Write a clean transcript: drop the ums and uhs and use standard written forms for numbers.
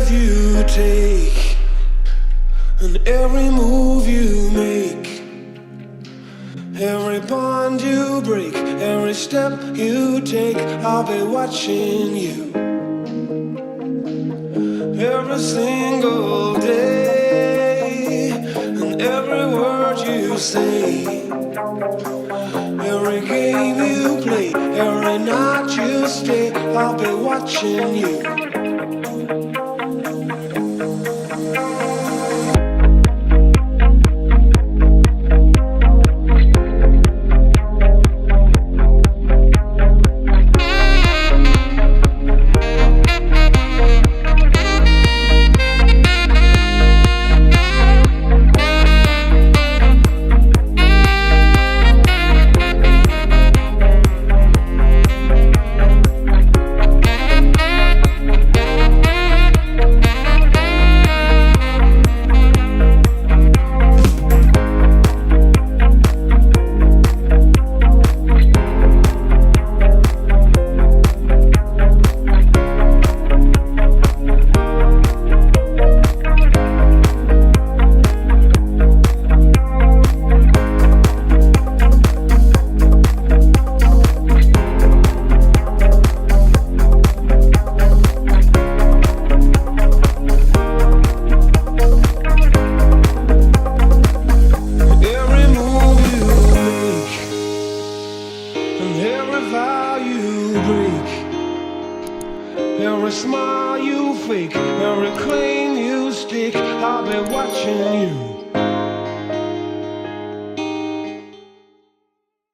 breath you take, and every move you make, every bond you break, every step you take, I'll be watching you. Every single day, and every word you say, every game you play, every night you stay, I'll be watching you. Every smile you fake, every claim you stick, I'll be watching you.